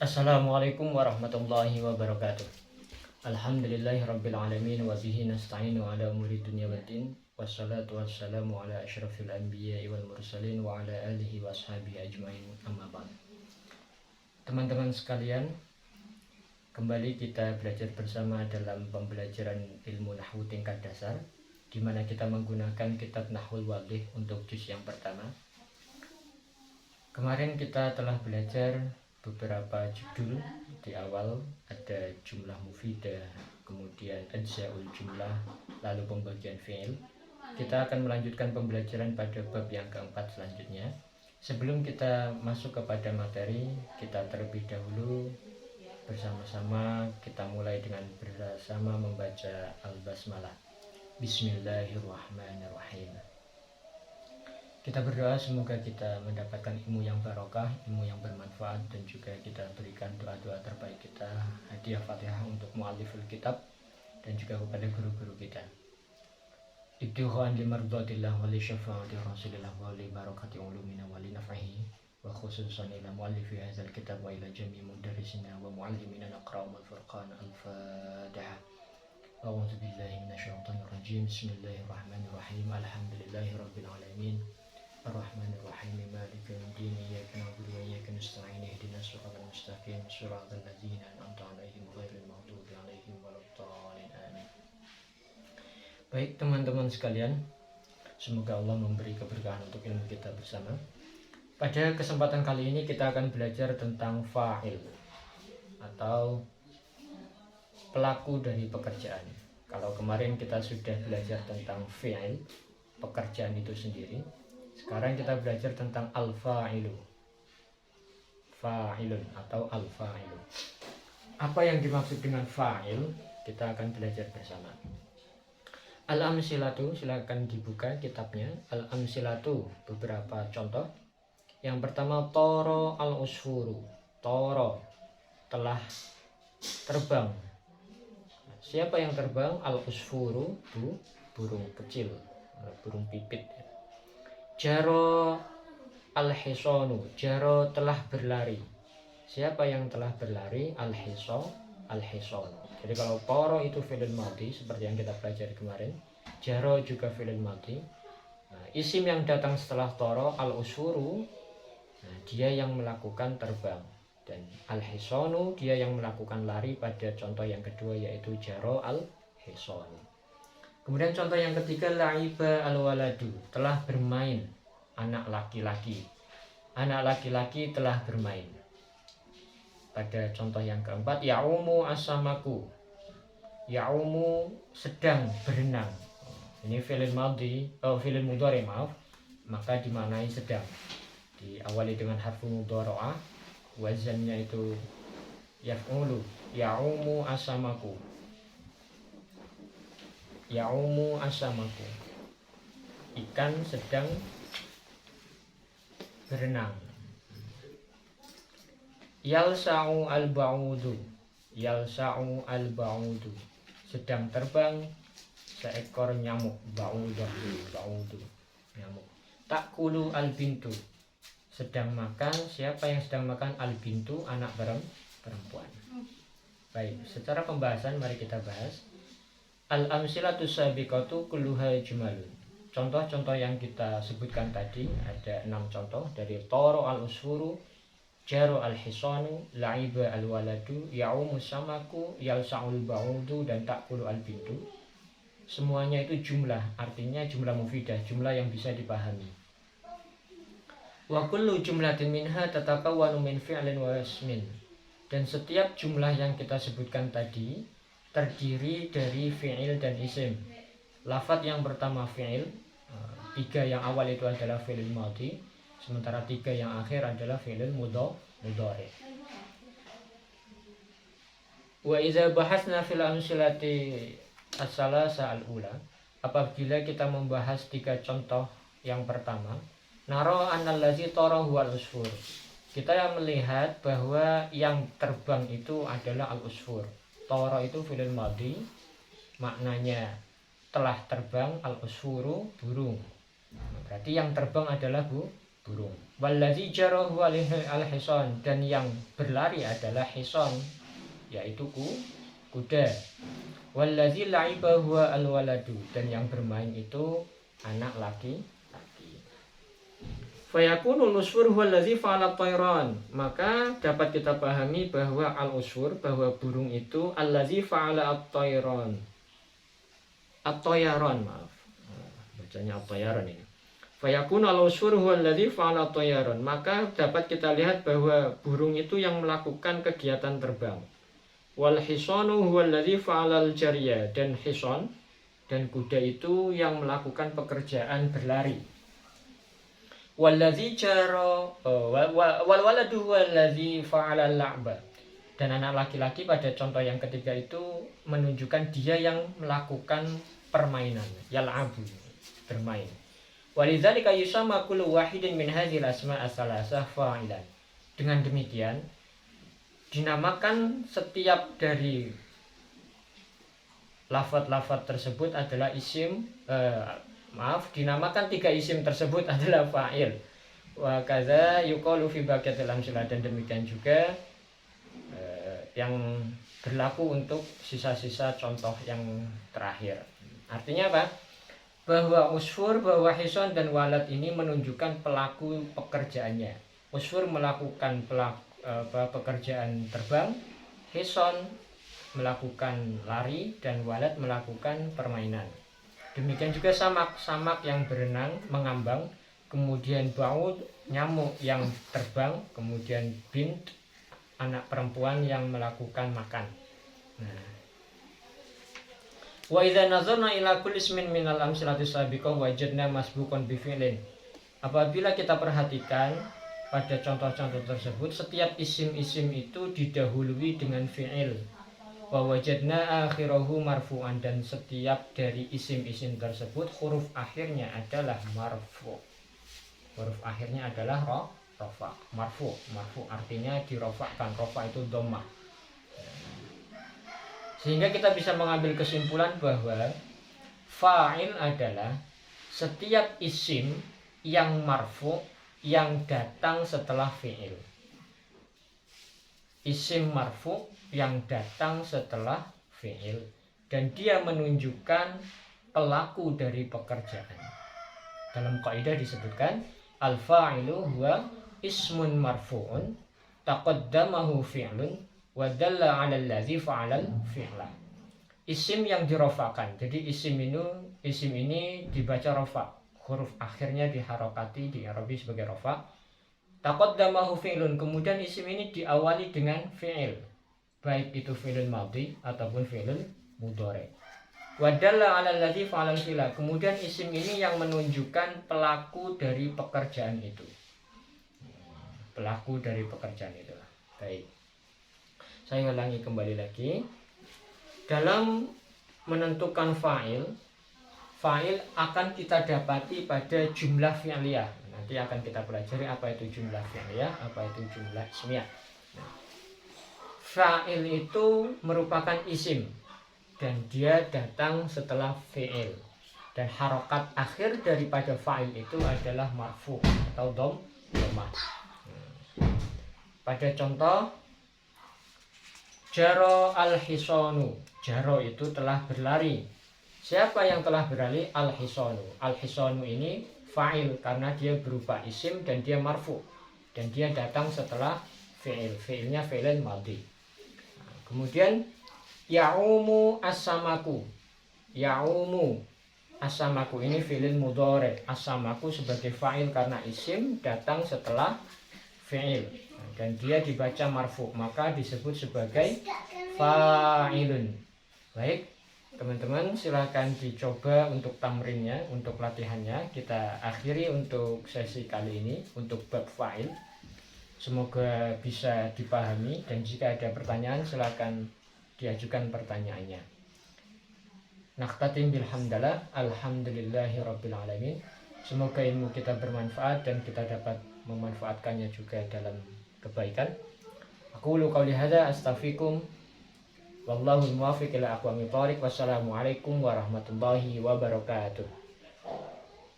Assalamualaikum warahmatullahi wabarakatuh. Alhamdulillahirabbil alamin wa bihi nasta'inu ala umuri dunya waddin. Wassalatu wassalamu ala asyrafil anbiya'i wal mursalin wa ala alihi wa ashabihi ajmain. Amma ba'd. Teman-teman sekalian, kembali kita belajar bersama dalam pembelajaran ilmu nahwu tingkat dasar, di mana kita menggunakan kitab Nahwul Wadih untuk juz yang pertama. Kemarin kita telah belajar beberapa judul. Di awal ada jumlah mufidah, kemudian ajza'ul jumlah, lalu pembagian fi'il. Kita akan melanjutkan pembelajaran pada bab yang keempat selanjutnya. Sebelum kita masuk kepada materi, kita terlebih dahulu bersama-sama kita mulai dengan bersama membaca al-basmalah. Bismillahirrahmanirrahim. Kita berdoa semoga kita mendapatkan ilmu yang barokah, ilmu yang bermanfaat, dan juga kita berikan doa-doa terbaik kita, hadiah Fatihah untuk mu'alliful kitab dan juga kepada guru-guru kita. Ibtighaan limardhatillah wa li syafaati rasulillah wa li barakati ulumina wa li naf'ihi wa khususan ila mu'allifi hadzal kitab wa ila jami' mudarrisina wa mu'allimina naqra'ul furqan al-Fatihah. A'udzu billahi minasyaitonir rajim. Bismillahirrahmanirrahim. Alhamdulillahirabbil alamin. Ar-Rahmanir-Rahim, Maliki yaumiddin, iyyaka na'budu wa iyyaka nasta'in, ihdinas siratal mustaqim, siratal ladzina an'amta 'alaihim ghairil maghdubi 'alaihim waladdallin. Amin. Baik teman-teman sekalian, semoga Allah memberi keberkahan untuk ilmu kita bersama. Pada kesempatan kali ini kita akan belajar tentang fa'il atau pelaku dari pekerjaan. Kalau kemarin kita sudah belajar tentang fi'il, pekerjaan itu sendiri. Sekarang kita belajar tentang al-fa'ilu, fa'ilun atau al-fa'ilu. Apa yang dimaksud dengan fa'il? Kita akan belajar bersama. Al-amsilatu, silakan dibuka kitabnya. Al-amsilatu, beberapa contoh. Yang pertama, toro al-usfuru. Toro, telah terbang. Siapa yang terbang? Al-usfuru, burung kecil, burung pipit. Jaro al-hisonu, jaro telah berlari. Siapa yang telah berlari? Al-hiso, al-hisonu. Jadi kalau toro itu fi'il madhi seperti yang kita pelajari kemarin, jaro juga fi'il madhi. Isim yang datang setelah toro, al-usfuru, dia yang melakukan terbang, dan al-hisonu dia yang melakukan lari pada contoh yang kedua, yaitu jaro al-hisonu. Kemudian contoh yang ketiga, la'iba al-waladu, telah bermain anak laki-laki. Anak laki-laki telah bermain. Pada contoh yang keempat, ya'umu as-samaku. Ya'umu sedang berenang. Ini fi'il madhi, fi'il mudhari, maaf. Maka dimaknai sedang. Diawali dengan harfu mudhara'ah, wazannya itu yaf'ulu. Ya'umu as-samaku. Ya'umu as-samaku, ikan sedang berenang. Yalsa'u al-ba'udu. Yalsa'u al-ba'udu, sedang terbang seekor nyamuk. Ba'udu, nyamuk. Ta'kulu al-bintu, sedang makan. Siapa yang sedang makan? Al-bintu, anak perempuan. Baik, secara pembahasan mari kita bahas. Al-amsilatu sabiqatu kulluha jumalun. Contoh-contoh yang kita sebutkan tadi ada 6 contoh, dari toro al-usfuru, jaro al-hisanu, la'iba al-waladu, ya'umu samaku, yalsa'ul ba'udu, dan ta'kulu al-bintu. Semuanya itu jumlah, artinya jumlah mufidah, jumlah yang bisa dipahami. Wa kullu jumlatin minha tatakawwanu min fi'lin wa ismin. Dan setiap jumlah yang kita sebutkan tadi terdiri dari fi'il dan isim. Lafadz yang pertama fi'il, 3 yang awal itu adalah fi'il madhi, sementara 3 yang akhir adalah fi'il mudhari. Wa idza bahasna fil amsilati as-salasa al-ula, apabila kita membahas 3 contoh yang pertama, naro anallazi tara huwa al-usfur, kita melihat bahwa yang terbang itu adalah al-usfur. Toro itu fi'il madhi, maknanya telah terbang. Al-usfuru, burung. Berarti yang terbang adalah burung. Wallazi jara huwa al-hisan, dan yang berlari adalah hisan, yaitu kuda. Wallazi la'iba huwa al-waladu, dan yang bermain itu anak laki-laki. Fayakunul usfur huwa allazi fa'ala tayran, maka dapat kita pahami bahwa al-usfur, bahwa burung itu allazi fa'ala at-tayran. At-tayran, maaf. Bacanya at-tayran ini. Fayakun al-usfur huwa allazi fa'ala at-tayran, maka dapat kita lihat bahwa burung itu yang melakukan kegiatan terbang. Wal hisanu huwa allazi fa'ala al-jariyah, dan hisan dan kuda itu yang melakukan pekerjaan berlari. Wallazi jara wal waladu huwa allazi fa'ala al-la'ba, dan anak laki-laki pada contoh yang ketiga itu menunjukkan dia yang melakukan permainan, yal'abu, bermain. Walidzalika yusamma kullu wahidin min hadhil asma' as-salasah fa'ilan. Dengan demikian dinamakan setiap dari lafaz-lafaz tersebut adalah isim, dinamakan tiga isim tersebut adalah fa'il. Wa kadza yuqalu fi baqiyatil amsilah, dan demikian juga yang berlaku untuk sisa-sisa contoh yang terakhir. Artinya apa? Bahwa usfur, bahwa hisan dan walad ini menunjukkan pelaku pekerjaannya. Usfur melakukan pekerjaan terbang, hisan melakukan lari, dan walad melakukan permainan. Demikian juga samak yang berenang, mengambang, kemudian baud, nyamuk yang terbang, kemudian bint, anak perempuan yang melakukan makan. Nah, wa idza nazarna ila kulli ismin minal amsilati sabiqah wajadna masbuqan bi fi'lin. Apabila kita perhatikan pada contoh-contoh tersebut, setiap isim-isim itu didahului dengan fi'il. Wa wajadna akhirahu marfu'an, dan setiap dari isim-isim tersebut huruf akhirnya adalah marfu'. Huruf akhirnya adalah rafa, marfu artinya dirofakkan. Rafa itu dhammah. Sehingga kita bisa mengambil kesimpulan bahwa fa'il adalah setiap isim yang marfu yang datang setelah fi'il. Isim marfu yang datang setelah fi'il, dan dia menunjukkan pelaku dari pekerjaan. Dalam kaidah disebutkan al-fa'ilu huwa ismun marfu'un taqaddamahu fi'lun wa dalla 'ala allazi fa'ala fi'la. Isim yang dirofakan. Jadi isim ini dibaca rofa. Huruf akhirnya diharokati di Arabi sebagai rofa. Taqaddamahu fi'lun, kemudian isim ini diawali dengan fi'il, baik itu fi'il madhi ataupun fi'il mudhari. Wa dalla 'ala allazi fa'ala fi'la, kemudian isim ini yang menunjukkan pelaku dari pekerjaan itu. Pelaku dari pekerjaan itu. Baik. Saya ulangi kembali lagi. Dalam menentukan fa'il akan kita dapati pada jumlah fi'liyah. Nanti akan kita pelajari apa itu jumlah fi'liyah, apa itu jumlah ismiyah. Fa'il itu merupakan isim dan dia datang setelah fi'il, dan harokat akhir daripada fa'il itu adalah marfu atau dhammah. Pada contoh jaro al-hisanu, jaro itu telah berlari. Siapa yang telah berlari? Al-hisanu. Al-hisanu ini fa'il karena dia berupa isim dan dia marfu, dan dia datang setelah fi'il. Fi'ilnya fi'il madhi. Kemudian ya'umu as-samaku. Ya'umu as-samaku ini fi'il mudhari. As-samaku sebagai fa'il karena isim datang setelah fi'il, dan dia dibaca marfu, maka disebut sebagai fa'ilun. Baik, teman-teman silahkan dicoba untuk tamrinnya, untuk latihannya. Kita akhiri untuk sesi kali ini untuk bab fa'il. Semoga bisa dipahami, dan jika ada pertanyaan silahkan diajukan pertanyaannya. Naqtatim bilhamdalillah, alhamdulillahi rabbil alamin. Semoga ilmu kita bermanfaat dan kita dapat memanfaatkannya juga dalam kebaikan. Aqulu qouli hadza astaghfirukum wallahu muwaffiq ila aqwamit thoriq. Wassalamualaikum warahmatullahi wabarakatuh.